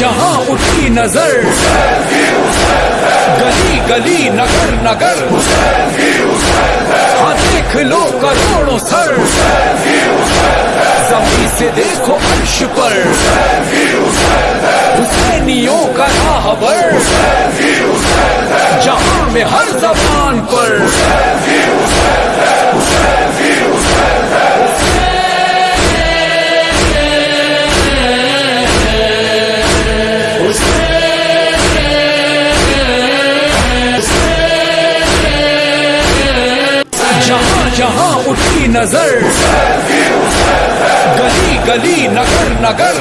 جہاں اٹھی نظر گلی گلی نگر نگر ہاں دیکھ لو کروڑوں سر زمین سے دیکھو عرش پر حسینیوں کا راہبر جہاں میں ہر زبان پر جہاں جہاں اٹھی نظر گلی گلی نگر نگر